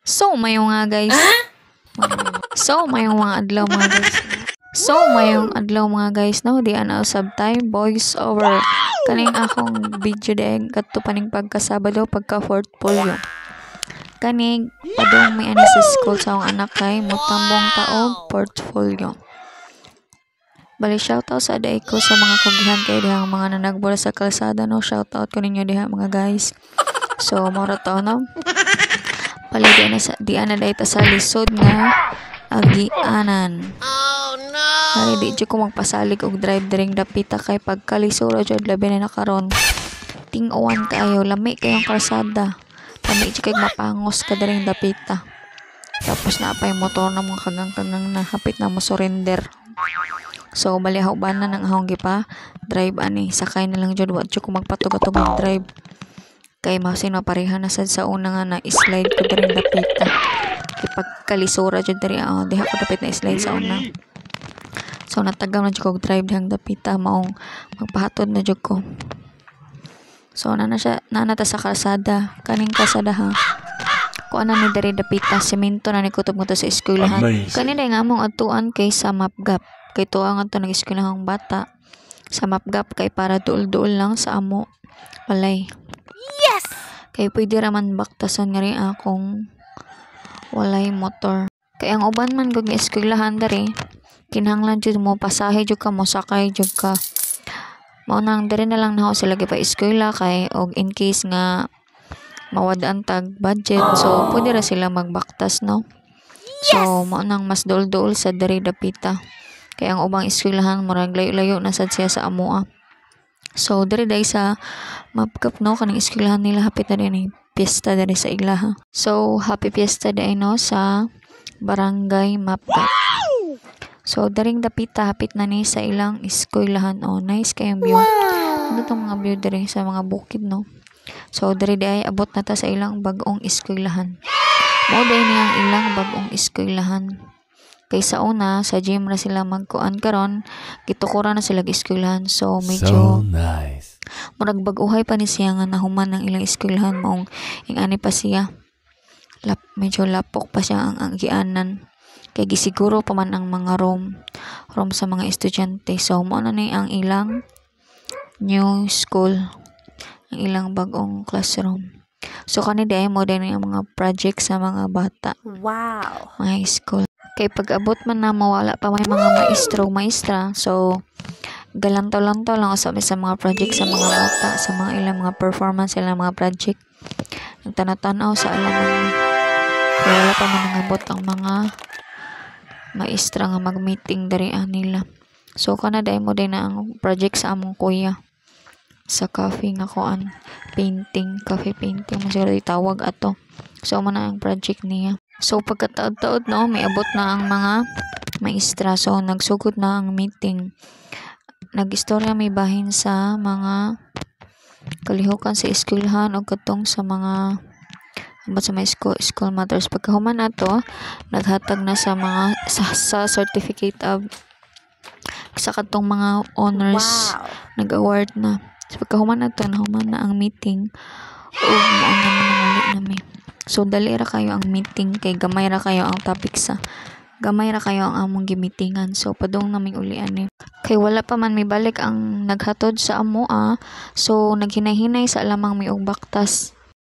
Mayong nga guys. Mayong mga adlaw mga guys. Mayong adlaw mga guys no, di ana usab time voice over kaning akong video deg kadto paning pagkasabado pagka portfolio. Kanig padung may ani sa school sa akong anak kay motambong taog portfolio. Bali shoutout sa aday ko sa mga kugihan kay dihang mga nanagbura sa kalsada no, shoutout ko ninyo diha mga guys. Mora to no. Pali di ana dayta sa lisod nga agianan. Oh no! Hari di jud ko magpasalig og drive diring dapita kay pagkalisura jud labi na karon. Ting-uwan kaayo, lami kayong kalsada. Lami jud kay mapangos ka diring dapita. Tapos na pa yung motor na mga kagang-kagang na hapit na mo surrender. Bali hauban na nang ahong gipa drive ani, sakay na lang jud wa jud ko magpatug-atug og drive. Kay masin mapareha na sad sa una nga na slide ko diring dapita. Pagkalisura jud diri diha ko dapit na slide sa una. Natagaw na jud ko drive dihang dapita maong magpahatod na jud ko. Nana ta sa kalsada, kaning kalsada ha. Kuan na ni diri dapita, semento na ni kutob mo to sa eskwelahan. Kanina nga among atuan kay sa Mapgap. Kay tuwa nga to nag-eskwelahang bata. Sa Mapgap kay para duol-duol lang sa amo. Walay. Yes! Kay pwede raman baktason nga rin akong walay motor. Kay ang uban man gud nga eskwelahan diri, kinahanglan jud mo pasahe jud ka mo sakay jud ka. Mao nang diri na lang na sila pa eskwela kay og in case nga mawadaan tag budget pwede ra sila magbaktas no. Mao nang mas dol-dol sa diri dapita. Kay ang ubang eskwelahan murag layo-layo na sad siya sa amoa. Diri day sa Mapgap no, kanang eskwelahan nila hapit na rin piyesta diri sa ilaha. Happy fiesta day no sa Barangay Mapgap. Daring dapita hapit na ni sa ilang eskwelahan. Nice kayong view. Ano tong mga view diri sa mga bukid no. Diri day abot na ta sa ilang bag-ong eskwelahan. Mao day niyang ilang bag-ong eskwelahan. Kay sa una sa gym na sila magkuan karon, gitukura na sila eskwelahan. Medyo nice. Murag bag-uhay pa ni siya nga nahuman ng ilang eskwelahan maong ingani pa siya. Medyo lapok pa siya ang agianan. Kay gisiguro pa man ang mga room sa mga estudyante. Mao na ni ang ilang new school, ang ilang bag-ong classroom. Kanina mo din ang mga project sa mga bata. Wow! Mga high school. Kay pag-abot man na mawala pa may mga maestra. Galantaw-lantaw lang sa mga project sa mga bata, sa mga ilang mga performance, ilang mga project. Nagtanatanaw sa alaman. Wala pa man nangabot ang mga maestra nga mag-meeting dari nila. Kanada mo din na ang project sa among kuya. Sa cafe nga kuan, cafe painting mo siguro itawag ato. Man ang project niya. Pagkataod-taod no, may abot na ang mga maestra. Nagsugod na ang meeting. Nag-istorya may bahin sa mga kalihukan sa eskwelahan o katong sa mga sa mga school matters. Pagkahuman ato, naghatag na sa mga sa certificate of sa katong mga honors. Wow. Nag-award na. Pagkahuman ato, nahuman na ang meeting o moon na nangali nami. Dali ra kayo ang meeting kay gamay ra kayo ang topic gamay ra kayo ang among gimitingan. Padung naming ulian ni. Kay wala pa man may balik ang naghatod sa amoa. Naghinay-hinay sa lamang may og baktas.